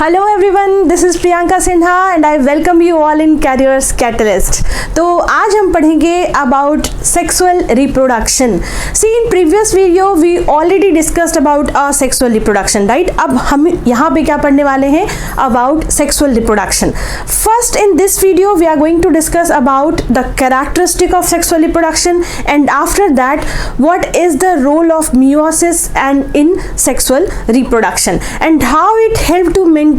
Hello everyone, this is Priyanka Sinha and I welcome you all in careers catalyst. तो आज हम पढ़ेंगे about sexual reproduction. See in previous video we already discussed about sexual reproduction, right. अब हम यहाँ पे क्या पढ़ने वाले हैं? About sexual reproduction. First in this video we are going to discuss about the characteristic of sexual reproduction and after that what is the role of meiosis and in sexual reproduction and how it help to maintain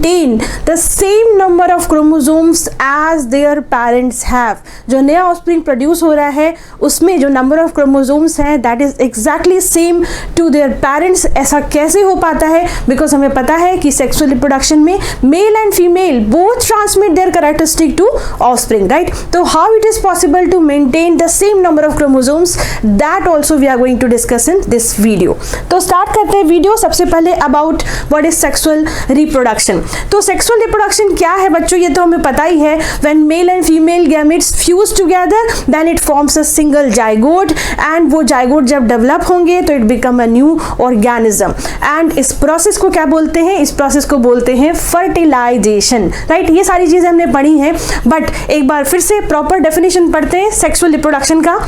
the same number of chromosomes as their parents have। जो नया offspring produce हो रहा है उसमें जो number of chromosomes हैं that is exactly same to their parents. ऐसा कैसे हो पाता है? बिकॉज हमें पता है कि सेक्सुअल रिप्रोडक्शन में male and female both transmit their characteristic to offspring, right. तो how it is possible to maintain the same number of chromosomes, that also we are going to discuss in this video. तो start करते हैं video. सबसे पहले about what is sexual reproduction. तो sexual reproduction क्या है बच्चों? ये तो हमें पता ही है। When male and female gametes fuse together then it forms a single zygote and वो जाइगोट जब डेवलप होंगे तो it become a new organism and इस प्रोसेस को क्या बोलते हैं? इस प्रोसेस को बोलते हैं फर्टिलाइजेशन, राइट। ये सारी चीजें हमने पढ़ी हैं बट एक बार फिर से प्रॉपर डेफिनेशन पढ़ते हैं सेक्सुअल रिप्रोडक्शन का।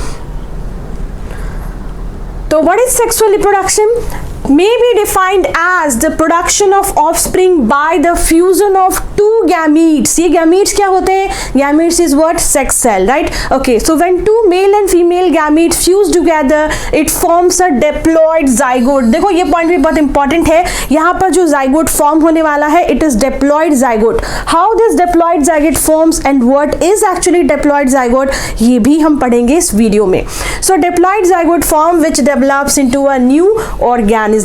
तो what is sexual reproduction? May be defined as the production of offspring by the fusion of two gametes। ये gametes क्या होते हैं? Gametes is what? Sex cell, right? Okay, so when two male and female gametes fuse together, it forms a diploid zygote। देखो ये point भी बहुत important है। यहाँ पर जो zygote फॉर्म होने वाला है it is diploid zygote। How this diploid zygote forms and what is actually diploid zygote, ये भी हम पढ़ेंगे इस वीडियो में। So diploid zygote form which develops into a new organism।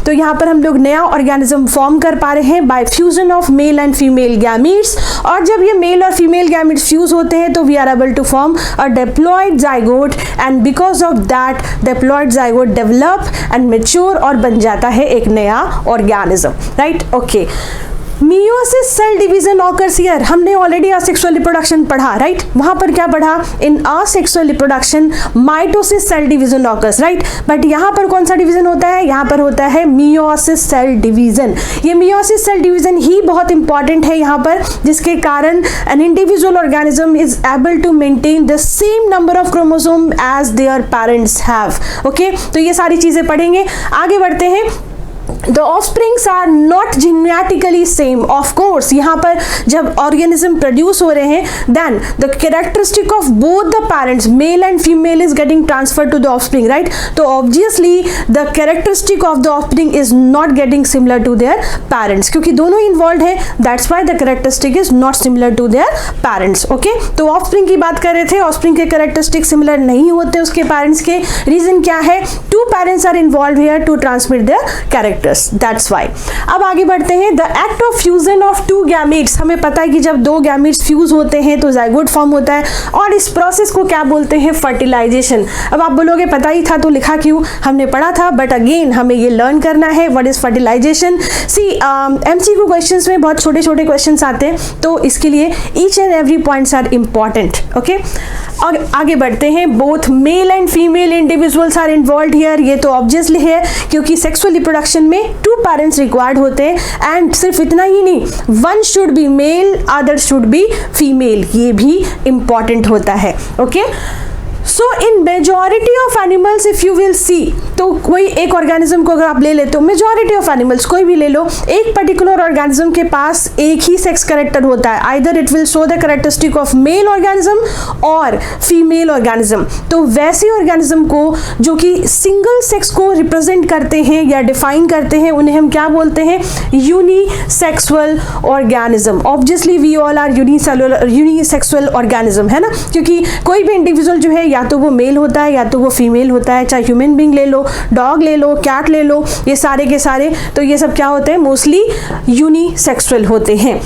तो यहाँ पर हम लोग नया ऑर्गेनिज्म फॉर्म कर पा रहे हैं bye fusion of male and female gametes. और जब ये मेल और फीमेल गैमीट्स फ्यूज होते हैं तो we are able to form a diploid zygote and because of that diploid zygote develop and mature और बन जाता है एक नया organism, right. Okay, meiosis cell division occurs here. हमने ऑलरेडी असेक्सुअल रिप्रोडक्शन पढ़ा, राइट। वहां पर क्या पढ़ा? In asexual reproduction mitosis cell division occurs, right. But यहाँ पर कौन सा डिवीजन होता है? यहाँ पर होता है meiosis सेल डिवीजन। ये meiosis सेल डिवीजन ही बहुत इंपॉर्टेंट है यहाँ पर, जिसके कारण an individual organism is able to maintain the same number of chromosome as their parents have. Okay, तो ये सारी चीजें पढ़ेंगे। आगे बढ़ते हैं। The offsprings are not genetically same, of course। यहाँ पर जब organism produce हो रहे हैं then the characteristic of both the parents male and female is getting transferred to the offspring, right। तो obviously the characteristic of the offspring is not getting similar to their parents क्योंकि दोनों involved हैं, that's why the characteristic is not similar to their parents। okay, तो offspring की बात कर रहे थे। offspring के characteristic similar नहीं होते उसके parents के। reason क्या है? two parents are involved here to transmit their character, that's why। अब आगे बढ़ते हैं। The act of fusion of two gametes. हमें पता है कि जब दो गैमेट्स फ्यूज होते हैं तो जाइगोट फॉर्म होता है और इस प्रोसेस को क्या बोलते हैं? फर्टिलाइजेशन। अब आप बोलोगे पता ही था तो लिखा क्यों? हमने पढ़ा था बट अगेन हमें ये लर्न करना है what is fertilisation. See MCQ questions में बहुत छोटे छोटे क्वेश्चंस आते हैं तो इसके लिए each and every points are important. Okay, आगे बढ़ते हैं। Both male and female individuals are involve here. ये तो ऑब्वियसली है क्योंकि सेक्सुअल रिप्रोडक्शन में टू पेरेंट्स रिक्वायर्ड होते हैं एंड सिर्फ इतना ही नहीं, one should be male other should be female, ये भी इंपॉर्टेंट होता है। Okay, so in majority of animals if you will see, तो कोई एक ऑर्गेनिज्म को अगर आप ले लेते हो, मेजॉरिटी ऑफ एनिमल्स कोई भी ले लो, एक पर्टिकुलर ऑर्गेनिज्म के पास एक ही सेक्स कैरेक्टर होता है। Either it will show the characteristic of mail organism और फीमेल ऑर्गेनिज्म। तो वैसे ऑर्गेनिज्म को जो कि सिंगल सेक्स को रिप्रेजेंट करते हैं या डिफाइन करते हैं उन्हें हम क्या बोलते हैं? Unisexual organism. Obviously we all are unisexual organism, है ना, क्योंकि कोई भी इंडिविजुअल जो है या तो वो मेल होता है या तो वो फीमेल होता है। चाहे ह्यूमन बीइंग ले लो, डॉग ले लो, कैट ले लो, ये सारे के सारे तो ये सब क्या होते हैं? मोस्टली यूनिसेक्सुअल होते हैं।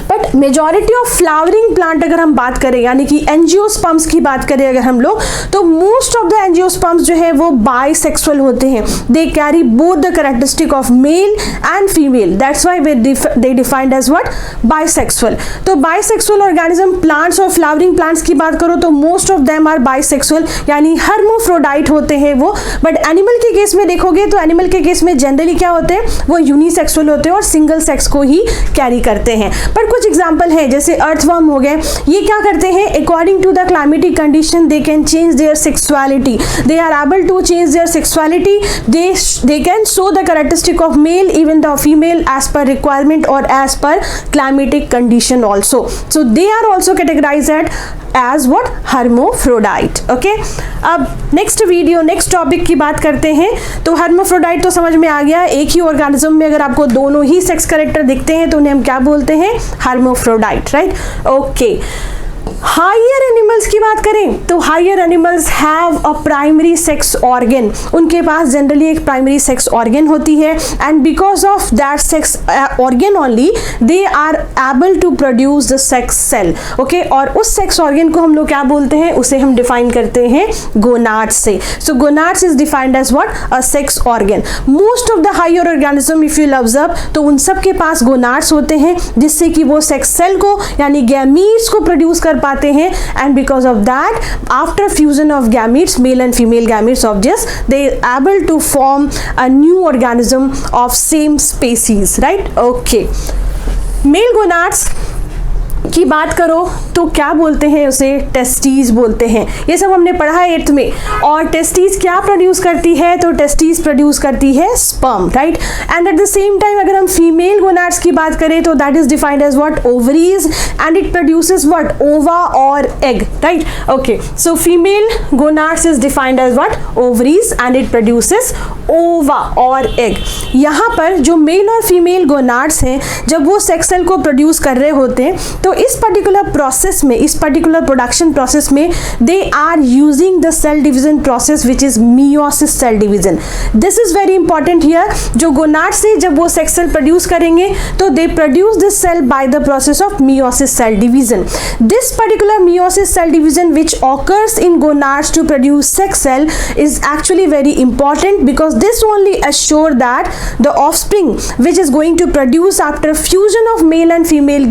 But but majority of flowering plant अगर हम बात करें, यानी कि एंजियोस्पर्म्स की बात करें अगर हम लोग, तो मोस्ट ऑफ द एंजियोस्पर्म्स जो है वो बाइसेक्सुअल होते हैं. They carry both the characteristic of male and female. That's why they defined as what, bisexual. तो बाइसेक्सुअल ऑर्गेनिज्म, प्लांट्स और फ्लावरिंग प्लांट्स की बात करो तो most of them are bisexual, यानी हर्मोफ्रोडाइट होते हैं वो. बट एनिमल के केस में देखोगे तो एनिमल के केस में जनरली क्या होते हैं, वो यूनिसेक्सुअल होते हैं और सिंगल सेक्स को ही कैरी करते हैं. पर कुछ एग्जांपल है, जैसे अर्थवर्म हो गए, ये क्या करते हैं, according to the climatic condition they can change their sexuality. They are able to change their sexuality. They can show the characteristic of male even the female as per requirement और as per climatic condition also. So they are also categorised as what, hermaphrodite. Okay, अब next video, next topic की बात करते हैं. तो hermaphrodite तो समझ में आ गया, एक ही ऑर्गेनिज्म में अगर आपको दोनों ही सेक्स कैरेक्टर दिखते हैं तो उन्हें हम क्या बोलते हैं, hermaphrodite, right. Okay, higher animals की बात करें तो higher animals have a primary sex organ. उनके पास जनरली एक प्राइमरी सेक्स ऑर्गन होती है, and because of that sex organ only they are able to produce the sex cell. Okay, और उस सेक्स ऑर्गन को हम लोग क्या बोलते हैं, उसे हम डिफाइन करते हैं गोनाड्स से. So gonads is defined as what, a sex organ. Most of the higher organism if you observe तो उन सब के पास गोनाड्स होते हैं, जिससे कि वो सेक्स सेल को यानी गैमीट्स को प्रोड्यूस कर पाते हैं. And because of that after fusion of gametes, male and female gametes of this, they able to form a new organism of same species, right. Okay, male gonads की बात करो तो क्या बोलते हैं, उसे टेस्टीज बोलते हैं. ये सब हमने पढ़ा है 8th में. और टेस्टीज क्या प्रोड्यूस करती है, तो टेस्टीज प्रोड्यूस करती है sperm, right. And at the same time अगर हम फीमेल गोनाड्स की बात करें तो that is defined as what, ovaries, and it produces what, ova और egg, right. Okay, so female gonads is defined as what, ovaries, and it produces ova और egg. यहाँ पर जो मेल और फीमेल गोनाड्स हैं, जब वो सेक्स सेल को प्रोड्यूस कर रहे होते हैं तो इस पर्टिकुलर प्रोसेस में, इस पर्टिकुलर प्रोडक्शन प्रोसेस में they are using the cell division process which is meiosis cell division. This is very important here. जो गोनाड से जब वो सेक्स सेल प्रोड्यूस करेंगे तो they produce this cell by the process of meiosis cell division. This particular meiosis cell division which occurs in gonads to produce sex cell is actually very important because this only assure that the offspring which is going to produce after fusion of male and female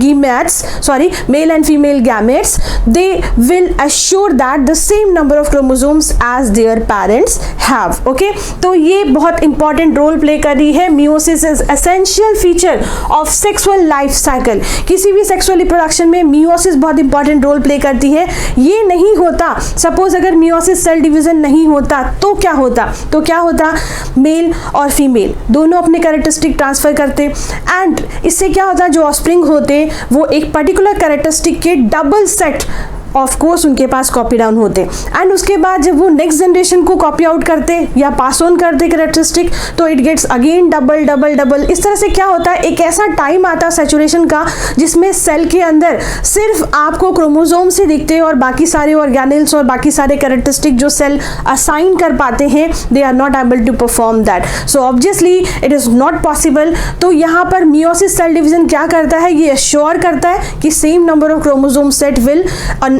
gametes, they will assure that the same number of chromosomes as their parents have. Okay, तो ये बहुत important role play कर रही है. meiosis is essential feature of sexual life cycle. किसी भी sexual reproduction में meiosis बहुत important role play करती है. ये नहीं होता, सपोज अगर meiosis cell division नहीं होता तो क्या होता, मेल और फीमेल दोनों अपने कैरेक्टरिस्टिक ट्रांसफर करते, एंड इससे क्या होता, जो ऑफस्प्रिंग होते वो एक पर्टिकुलर कैरेक्टरिस्टिक के डबल सेट ऑफ कोर्स उनके पास कॉपी डाउन होते, एंड उसके बाद जब वो नेक्स्ट जनरेशन को कॉपी आउट करते या पास ऑन करते कैरेक्टरिस्टिक, तो it gets again double double double. इस तरह से क्या होता है, एक ऐसा टाइम आता सैचुरेशन का जिसमें सेल के अंदर सिर्फ आपको क्रोमोसोम से दिखते हैं और बाकी सारे ऑर्गेनेल्स और बाकी सारे कैरेक्टरिस्टिक जो सेल असाइन कर पाते हैं they are not able to perform that. So obviously it is not possible. तो यहाँ पर मियोसिस सेल डिवीजन क्या करता है, ये एश्योर करता है कि same number of chromosome set will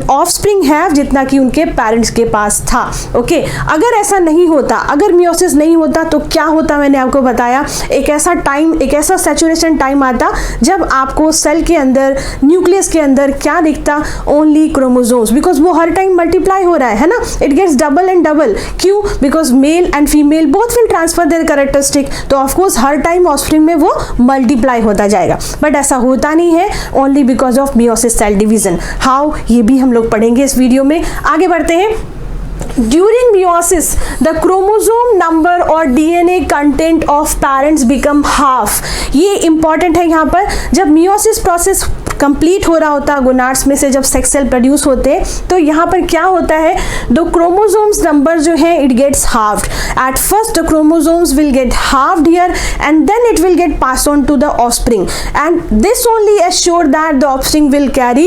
offspring have जितना कि उनके पेरेंट्स के पास था. ओके, अगर ऐसा नहीं होता, अगर मियोसिस नहीं होता तो क्या होता, मैंने आपको बताया, एक ऐसा टाइम, एक ऐसा सैचुरेशन टाइम आता जब आपको सेल के अंदर, न्यूक्लियस के अंदर क्या दिखता, ओनली क्रोमोसोम्स, बिकॉज वो हर टाइम मल्टीप्लाई हो रहा है ना, it gets double and double. क्यों, because male and female both will transfer their characteristic, तो ऑफकोर्स हर टाइम ऑफस्प्रिंग में वो मल्टीप्लाई होता जाएगा. बट ऐसा होता नहीं है, only because of meiosis cell division. How, ये भी हम लोग पढ़ेंगे इस वीडियो में. आगे बढ़ते हैं. During meiosis, the chromosome number और DNA content of parents become half. ये important है यहाँ पर. जब meiosis process कंप्लीट हो रहा होता है गोनाड्स में से, जब सेक्स सेल प्रोड्यूस होते हैं, तो यहाँ पर क्या होता है, दो क्रोमोसोम्स नंबर जो है it gets halved, At first the chromosomes will get halved here and then it will get passed on to the offspring, and this only assure that the offspring will carry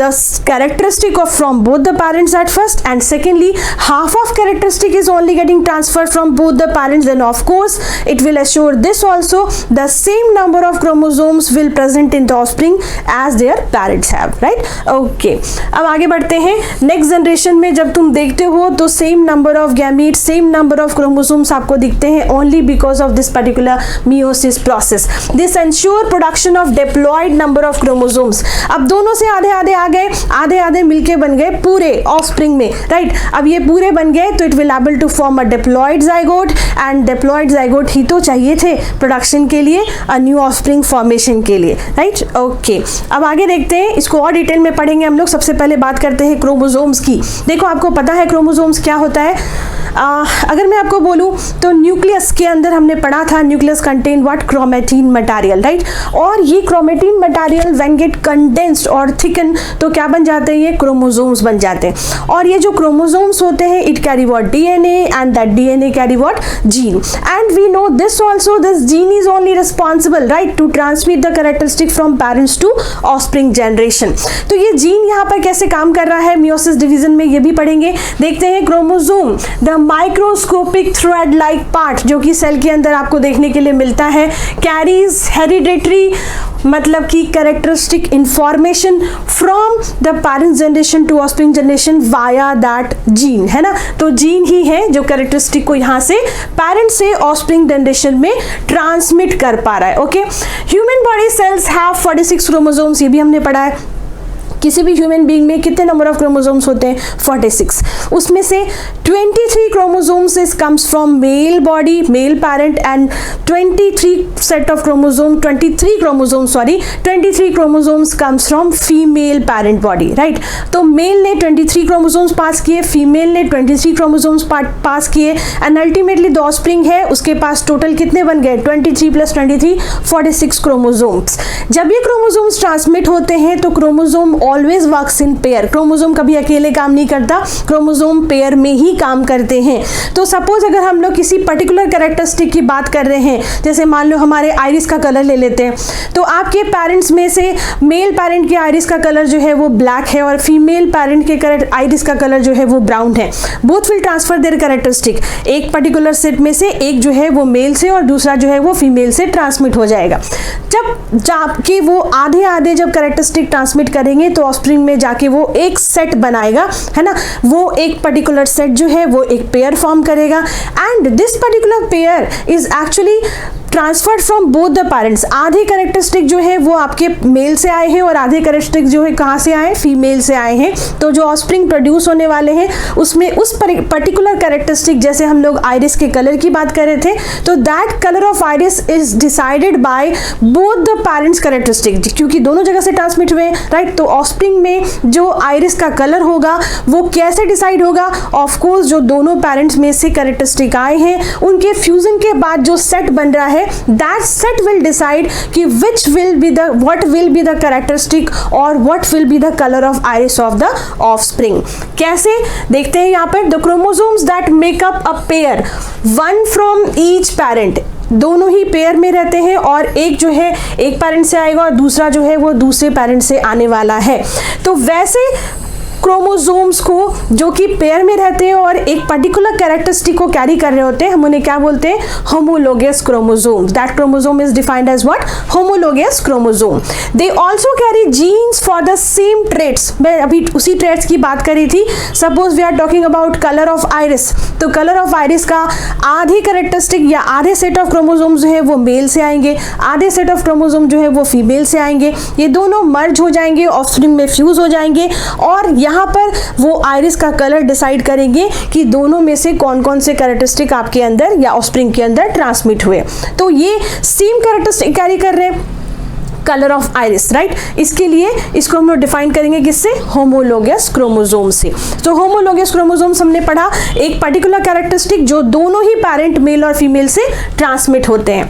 the characteristic of from both the parents at first, and secondly half of characteristic is only getting transferred from both the parents, then of course it will assure this also the same number of chromosomes will present in the offspring as their parents have, right? Okay, अब आगे बढ़ते हैं. Next generation में जब तुम देखते हो तो same number of gamete, same number of chromosomes आपको दिखते हैं only because of this particular meiosis process. This ensure production of diploid number of chromosomes. अब दोनों से आधे आधे आ गए, आधे आधे मिलके बन गए पूरे ऑफस्प्रिंग में, राइट? अब ये पूरे बन गए तो it will able to form a diploid zygote, and diploid zygote ही तो चाहिए थे प्रोडक्शन के लिए, अ न्यू ऑफस्प्रिंग फॉर्मेशन के लिए, राइट? ओके, अब आगे देखते हैं, इसको और डिटेल में पढ़ेंगे हम लोग. सबसे पहले बात करते हैं क्रोमोसोम्स की. देखो आपको पता है क्रोमोसोम्स क्या होता है. अगर मैं आपको बोलूं तो न्यूक्लियस के अंदर हमने पढ़ा था nucleus contain what, chromatin material, right? और ये chromatin material when get condensed और थिकन तो क्या बन जाते हैं, ये क्रोमोसोम्स बन जाते हैं. और ये जो क्रोमोसोम्स होते हैं it carry what, DNA, and that DNA carry what, gene. And we know this also, this gene is only responsible, right, to transmit the characteristic from parents to offspring generation. तो ये gene यहाँ पर कैसे काम कर रहा है meiosis division में ये भी पढ़ेंगे. देखते हैं chromosome, the microscopic thread like part जो कि सेल के अंदर आपको देखने के लिए मिलता है, कैरीज हेरिडेटरी मतलब कि characteristic information from the parent generation to offspring generation via that gene, है ना? तो जीन ही है जो कैरेक्टरिस्टिक को यहाँ से पेरेंट से ऑफस्प्रिंग जनरेशन में ट्रांसमिट कर पा रहा है. Okay, human body cells have 46 chromosomes, ये भी हमने पढ़ा है. किसी भी ह्यूमन बीइंग में कितने नंबर ऑफ क्रोमोसोम्स होते हैं, 46. उसमें से 23 chromosomes is comes from male body, male parent, and 23 chromosomes comes from female parent body, right? तो मेल ने 23 क्रोमोसोम्स पास किए, फीमेल ने 23 क्रोमोसोम्स पास किए, एंड अल्टीमेटली द ऑफस्प्रिंग है उसके पास टोटल कितने बन गए, 23 + 23 46 क्रोमोसोम्स. जब ये क्रोमोसोम्स ट्रांसमिट होते हैं तो chromosome always works in pair. Chromosome कभी अकेले काम नहीं करता, क्रोमोसोम पेयर में ही काम करते हैं. तो सपोज अगर हम लोग किसी पर्टिकुलर कैरेक्टरिस्टिक की बात कर रहे हैं, जैसे मान लो हमारे आइरिस का कलर ले लेते हैं, तो आपके पेरेंट्स में से मेल पेरेंट के आइरिस का कलर जो है वो ब्लैक है और फीमेल पेरेंट के आइरिस का कलर जो है वो ब्राउन है. Both will transfer their characteristic. एक पर्टिकुलर सेट में से एक जो है वो मेल से और दूसरा जो है वो फीमेल से ट्रांसमिट हो जाएगा. जब जाके वो आधे आधे जब कैरेक्टरिस्टिक ट्रांसमिट करेंगे तो ऑफस्प्रिंग में जाके वो एक सेट बनाएगा, है ना? वो एक पर्टिकुलर सेट जो है वो एक पेयर फॉर्म करेगा, and this particular pair is actually transferred from both the parents. आधे कैरेक्टरिस्टिक जो है वो आपके मेल से आए हैं और आधे कैरेक्टरिस्टिक जो है कहाँ से आए, फीमेल से आए हैं. तो जो ऑफस्प्रिंग प्रोड्यूस होने वाले हैं उसमें उस पर्टिकुलर कैरेक्टरिस्टिक, जैसे हम लोग आइरिस के कलर की बात कर रहे थे, तो that colour of iris is decided by both the parents characteristic, क्योंकि दोनों जगह से ट्रांसमिट हुए, राइट? तो ऑफस्प्रिंग में जो आइरिस का कलर होगा वो कैसे डिसाइड होगा, ऑफ कोर्स जो दोनों पेरेंट्स में से कैरेक्टरिस्टिक आए हैं उनके फ्यूजन के बाद जो सेट बन रहा है, that set will decide कि what will be the characteristic और what will be the color of iris of the offspring. कैसे देखते हैं यहाँ पर, the chromosomes that make up a pair, one from each parent, दोनों ही पेयर में रहते हैं और एक जो है एक पेरेंट से आएगा और दूसरा जो है वो दूसरे पेरेंट से आने वाला है. तो वैसे क्रोमोसोम्स को जो कि पेयर में रहते हैं और एक पर्टिकुलर कैरेक्टरिस्टिक को कैरी कर रहे होते हैं, हम उन्हें क्या बोलते हैं, homologous chromosomes. That chromosome is defined as what, homologous chromosome. They also carry genes for the same traits. मैं अभी उसी ट्रेट्स की बात करी थी. Suppose we are talking about colour of iris, तो कलर ऑफ आइरिस का आधे कैरेक्टरिस्टिक या आधे सेट ऑफ क्रोमोसोम जो है वो मेल से आएंगे, आधे सेट ऑफ क्रोमोसोम जो है वो फीमेल से आएंगे. ये दोनों मर्ज हो जाएंगे, ऑफस्प्रिंग में फ्यूज हो जाएंगे और यहाँ पर वो आइरिस का कलर डिसाइड करेंगे कि दोनों में से कौन कौन से कैरेक्टरिस्टिक आपके अंदर या ऑफस्प्रिंग के अंदर ट्रांसमिट हुए. तो ये सेम कैरेक्टरिस्टिक कैरी कर रहे हैं, कलर ऑफ आइरिस, राइट? इसके लिए इसको हम लोग डिफाइन करेंगे किससे, होमोलोगस क्रोमोसोम से. तो होमोलोगस क्रोमोसोम्स हमने पढ़ा, एक पर्टिकुलर कैरेक्टरिस्टिक जो दोनों ही पेरेंट मेल और फीमेल से ट्रांसमिट होते हैं.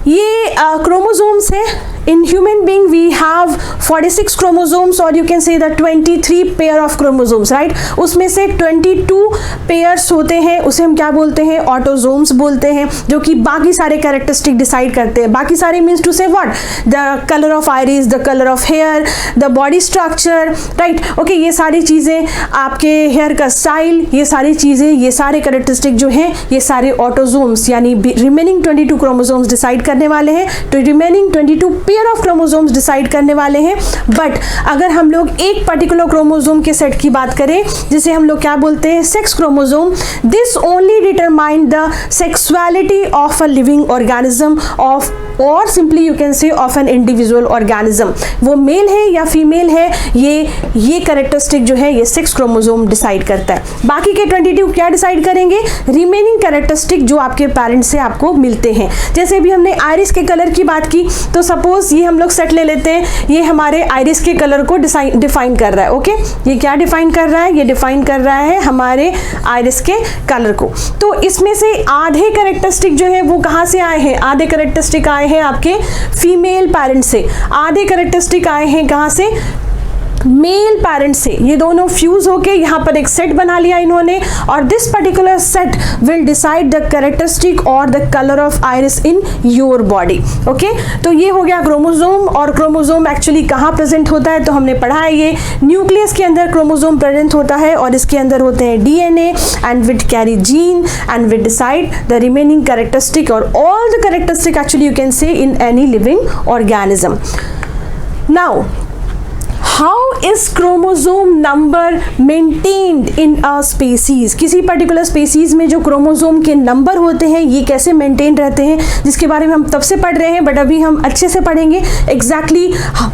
ये क्रोमोसोम्स है, in human being we have 46 chromosomes or you can say the 23 pair of chromosomes, right? उसमें से 22 पेयर्स होते हैं, उसे हम क्या बोलते हैं? ऑटोजोम्स बोलते हैं, जो कि बाकी सारे कैरेक्टरिस्टिक डिसाइड करते हैं. बाकी सारे means to say what? The colour of iris, the colour of hair, the body structure, right? Okay, ये सारी चीज़ें, आपके हेयर का स्टाइल, ये सारी चीज़ें, ये सारे कैरेक्टरिस्टिक जो हैं, ये सारे ऑटोजोम्स यानी रिमेनिंग 22 क्रोमोसोम्स डिसाइड करने वाले हैं. तो remaining 22 pair of chromosomes decide करने वाले हैं. बट अगर हम लोग एक पर्टिकुलर क्रोमोसोम के सेट की बात करें, जिसे हम लोग क्या बोलते हैं? Sex chromosome, this only determine the sexuality of a living organism of, और simply you can say of an individual organism. वो मेल है या फीमेल है, ये कैरेक्टरिस्टिक जो है ये सेक्स क्रोमोसोम डिसाइड करता है. बाकी के 22 क्या डिसाइड करेंगे? रिमेनिंग कैरेक्टरिस्टिक जो आपके पेरेंट्स से आपको मिलते हैं. जैसे अभी हमने आइरिस के कलर की बात की, तो सपोज ये हम लोग सेट ले लेते हैं, ये हमारे आइरिस के कलर को डिफाइन कर रहा है. ओके, ये क्या डिफाइन कर रहा है? ये डिफाइन कर रहा है हमारे आइरिस के कलर को. तो इसमें से आधे कैरेक्टरिस्टिक जो है वो कहाँ से आए हैं? आधे कैरेक्टरिस्टिक आए हैं आपके फीमेल पेरेंट्स से, आधे कैरेक्टरिस्टिक आए हैं कहाँ से? मेल पेरेंट्स से. ये दोनों फ्यूज होके यहाँ पर एक सेट बना लिया इन्होंने, और this particular set will decide the characteristic और the colour of iris in your body. Okay, तो ये हो गया क्रोमोसोम. और क्रोमोसोम एक्चुअली कहाँ प्रेजेंट होता है? तो हमने पढ़ा है ये न्यूक्लियस के अंदर क्रोमोसोम प्रेजेंट होता है, और इसके अंदर होते हैं DNA and with carry gene and with decide the remaining characteristic और all the characteristic actually you can see in any living organism. Now How is chromosome number maintained in a species? किसी particular species में जो chromosome के number होते हैं ये कैसे maintain रहते हैं, जिसके बारे में हम तब से पढ़ रहे हैं, बट अभी हम अच्छे से पढ़ेंगे एग्जैक्टली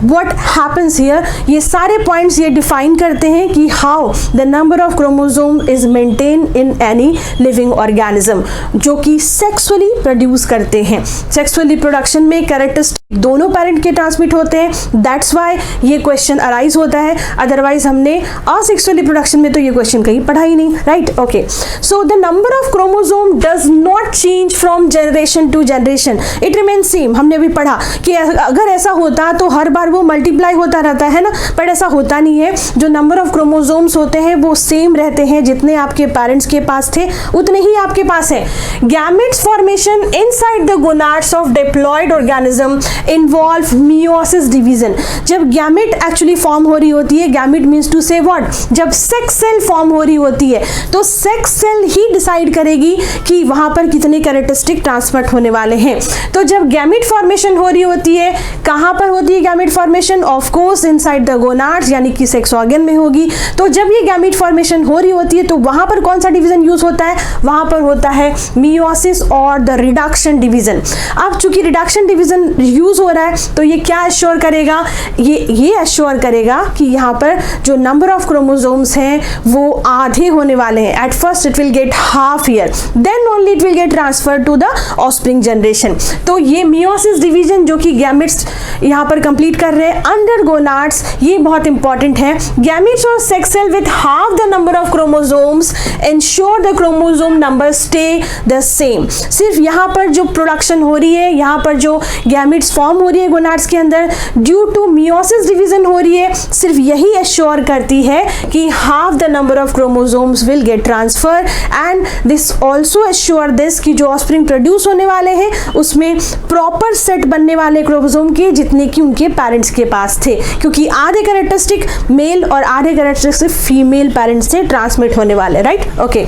व्हाट हैपन्स हियर. ये सारे पॉइंट्स ये डिफाइन करते हैं कि how the number of chromosome is maintain in any living organism, जो कि सेक्सुअली प्रोड्यूस करते हैं. सेक्सुअल रिप्रोडक्शन में कैरेक्टरिस्टिक दोनों पेरेंट के ट्रांसमिट होते हैं. दैट्स वाई ये क्वेश्चन अराइज होता है. अदरवाइज हमने असेक्सुअल रिप्रोडक्शन में तो ये क्वेश्चन कहीं पढ़ा ही नहीं, right? Okay, so the number of chromosome does not change from generation to generation, it remains same. हमने भी पढ़ा कि अगर ऐसा होता तो हर बार वो मल्टीप्लाई होता रहता है ना, बट ऐसा होता नहीं है. जो नंबर ऑफ क्रोमोसोम्स होते हैं वो सेम रहते हैं, जितने आपके पेरेंट्स के पास थे उतने ही आपके पास है. Gametes formation inside the gonads of diploid organism involve meiosis division. जब गैमेट एक्चुअली फॉर्म हो रही होती है, gamete means to say what? जब सेक्स सेल फॉर्म हो रही होती है तो सेक्स सेल ही डिसाइड करेगी कि वहां पर कितने कैरेक्टरिस्टिक ट्रांसमिट होने वाले हैं. तो जब गैमेट फॉर्मेशन हो रही होती है, कहां पर होती है gamete formation? Of course inside the gonads, यानी कि सेक्स ऑर्गन में होगी. तो जब ये गैमेट फॉर्मेशन हो रही होती है तो वहां पर कौन सा डिवीजन यूज होता है? वहां पर होता है मियोसिस और द रिडक्शन डिवीजन. अब चूंकि रिडक्शन डिवीजन यूज हो रहा है तो ये क्या एश्योर करेगा? ये एश्योर करेगा कि यहाँ पर जो नंबर ऑफ क्रोमोसोम्स हैं वो आधे होने वाले हैं. At first it will get half year, then only it will get transfer to the offspring generation. तो ये मियोसिस डिवीजन जो कि गैमेट्स यहाँ पर कंप्लीट कर रहे हैं अंडर गोनाड्स, ये बहुत इंपॉर्टेंट है. गैमेट्स और sex cell with half the number of chromosomes ensure the chromosome number stay the same. सिर्फ यहाँ पर जो प्रोडक्शन हो रही है, यहाँ पर जो गैमेट्स फॉर्म हो रही है गोनाड्स के अंदर ड्यू टू मियोसिस डिवीजन हो रही है, सिर्फ यही एश्योर करती है कि half the number of chromosomes will get transfer. And this also assure this कि जो ऑफस्प्रिंग प्रोड्यूस होने वाले हैं उसमें प्रॉपर सेट बनने वाले क्रोमोसोम के जितने कि उनके पेरेंट्स के पास थे, क्योंकि आधे कैरेक्टरिस्टिक मेल और आधे कैरेक्टरिस्टिक फीमेल पेरेंट्स से ट्रांसमिट होने वाले, right? Okay,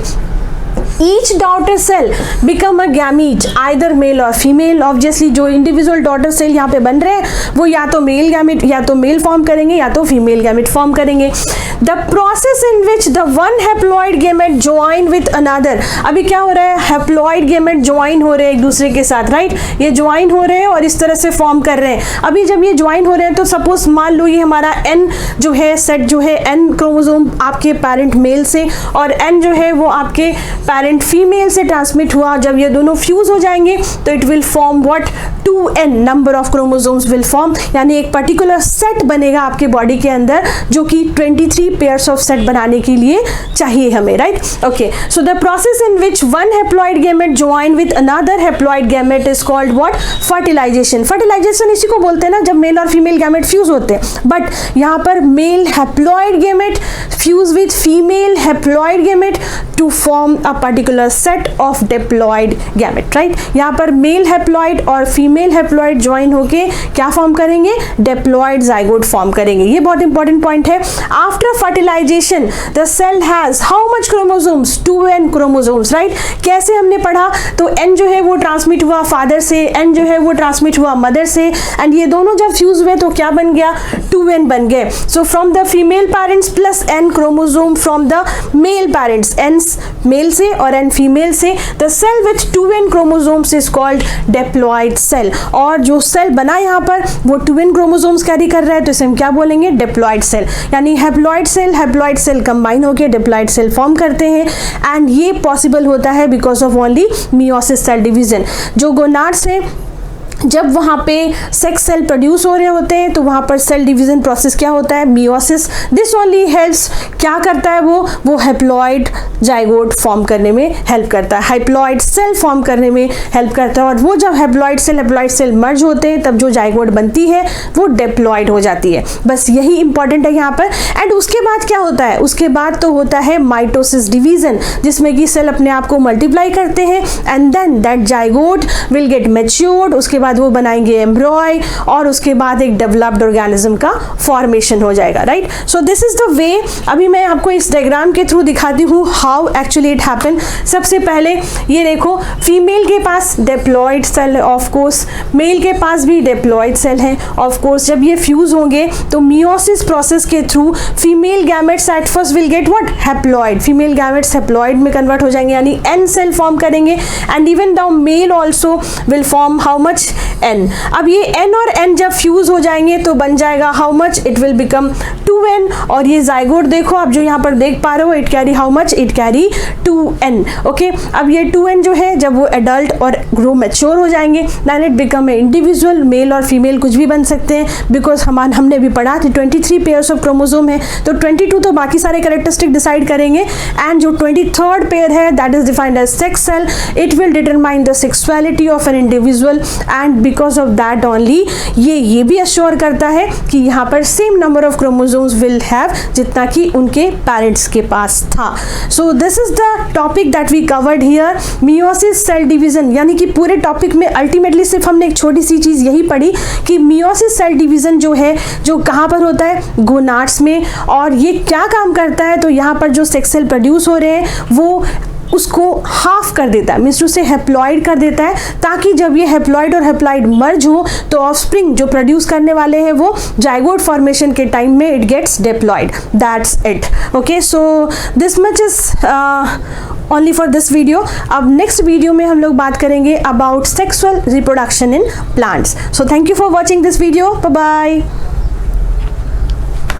each daughter cell become a gamete either male or female. Obviously जो इंडिविजुअल डॉटर सेल यहाँ पे बन रहे हैं वो या तो मेल गैमेट या तो मेल फॉर्म करेंगे या तो फीमेल गैमेट फॉर्म करेंगे. The process in which the one haploid gamete join with another. अभी क्या हो रहा है? हैप्लॉइड गैमेट ज्वाइन हो रहे हैं एक दूसरे के साथ, राइट? ये ज्वाइन हो रहे हैं और इस तरह से फॉर्म कर रहे हैं. अभी जब ये ज्वाइन हो रहे हैं तो सपोज मान लो ये हमारा एन जो है सेट जो है एन क्रोमोसोम आपके पेरेंट मेल से और एन जो है वो आपके पेरेंट पेरेंट फीमेल से ट्रांसमिट हुआ, जब ये दोनों फ्यूज हो जाएंगे तो it will form what 2n number of chromosomes will form, यानी एक पर्टिकुलर सेट बनेगा आपके बॉडी के अंदर जो कि 23 पेयर्स ऑफ सेट बनाने के लिए चाहिए हमें, right? Okay, so the process in which one haploid gamete join with another haploid gamete is called what? Fertilization. Fertilization इसी को बोलते हैं ना, जब मेल और फीमेल गैमेट फ्यूज होते हैं, बट यहाँ पर male haploid gamete fuse with female haploid gamete to form a particular set of diploid gamete, right? यहाँ पर मेल हैप्लॉइड और फीमेल हैप्लॉइड ज्वाइन होके क्या फॉर्म करेंगे? डिप्लॉइड जाइगोट फॉर्म करेंगे। ये बहुत इंपॉर्टेंट पॉइंट है। After fertilization the cell has how much chromosomes? 2n chromosomes, right? कैसे हमने पढ़ा? तो n जो है वो ट्रांसमिट हुआ फादर से, n जो है वो ट्रांसमिट हुआ मदर से, एंड ये दोनों जब फ्यूज हुए तो क्या बन गया? 2n बन गए। So from the female parents plus n chromosome from the male parents, n male से और n फीमेल से, the cell with 2n chromosomes is called diploid cell. और जो सेल बना यहाँ पर वो 2n क्रोमोसोम्स कैरी कर रहा है, तो इसे हम क्या बोलेंगे? Diploid cell. यानी हैप्लॉइड सेल कंबाइन होकर डिप्लॉइड सेल फॉर्म करते हैं, एंड ये पॉसिबल होता है because of only meiosis cell division. जो गोनाड्स है, जब वहाँ पे सेक्स सेल प्रोड्यूस हो रहे होते हैं तो वहाँ पर सेल डिवीजन प्रोसेस क्या होता है? मियोसिस। दिस ओनली हेल्प्स, क्या करता है वो हैप्लॉइड जाइगोट फॉर्म करने में हेल्प करता है, हैप्लॉइड सेल फॉर्म करने में हेल्प करता है। और वो जब हैप्लॉइड सेल मर्ज होते हैं तब जो जाइगोट बनती है वो डिप्लॉइड हो जाती है। बस यही इंपॉर्टेंट है यहाँ पर। एंड उसके बाद क्या होता है? उसके बाद तो होता है माइटोसिस डिवीजन, जिसमें कि सेल अपने आप को मल्टीप्लाई करते हैं, and then that zygote will get matured. उसके बाद वो बनाएंगे एम्ब्रॉय, और उसके बाद एक डेवलप्ड ऑर्गेनिज्म का फॉर्मेशन हो जाएगा, right? So this is the way. अभी मैं आपको इस डायग्राम के थ्रू दिखाती हूँ हाउ एक्चुअली इट हैपन। सबसे पहले ये देखो, फीमेल के पास डिप्लॉइड सेल है, ऑफ कोर्स मेल के पास भी डिप्लॉइड सेल है, ऑफ कोर्स। जब ये फ्यूज होंगे तो मियोसिस प्रोसेस के through female gametes at first will get what? Haploid. Female gametes haploid में कन्वर्ट हो जाएंगे, यानी n सेल फॉर्म करेंगे, and even the male also will form how much? n। अब ये n और n जब फ्यूज हो जाएंगे तो बन जाएगा how much? It will become 2n। और ये जाइगोट देखो आप जो यहाँ पर देख पा रहे हो, it carry how much? It carry 2n। Okay, अब ये 2n जो है जब वो एडल्ट और ग्रो मैच्योर हो जाएंगे then it become a individual. Male और फीमेल कुछ भी बन सकते हैं, बिकॉज हमने भी पढ़ा था 23 पेयर्स ऑफ क्रोमोसोम है, तो 22 तो बाकी सारे कैरेक्टरिस्टिक डिसाइड करेंगे, एंड जो 23rd पेयर है that is defined as sex cell. It will determine the sexuality of an individual, and because of that only ये भी अश्योर करता है कि यहाँ पर same number of chromosomes will have जितना कि उनके पेरेंट्स के पास था। So this is the topic that we covered here, meiosis cell division. यानी कि पूरे टॉपिक में अल्टीमेटली सिर्फ हमने एक छोटी सी चीज यही पढ़ी कि मियोसिस सेल डिवीजन जो है जो कहाँ पर होता है? गोनाड्स में। और ये क्या काम करता है? तो यहाँ पर जो सेक्स सेल प्रोड्यूस हो रहे हैं वो उसको हाफ कर देता है, मीन्स उसे हैप्लॉइड कर देता है, ताकि जब ये हैप्लॉइड और हैप्लॉइड मर्ज हो तो ऑफस्प्रिंग जो प्रोड्यूस करने वाले हैं वो जाइगोट फॉर्मेशन के टाइम में it gets diploid. That's it. Okay, so this much is only for this video. अब नेक्स्ट वीडियो में हम लोग बात करेंगे about sexual reproduction in plants. So thank you for watching this video. Bye bye.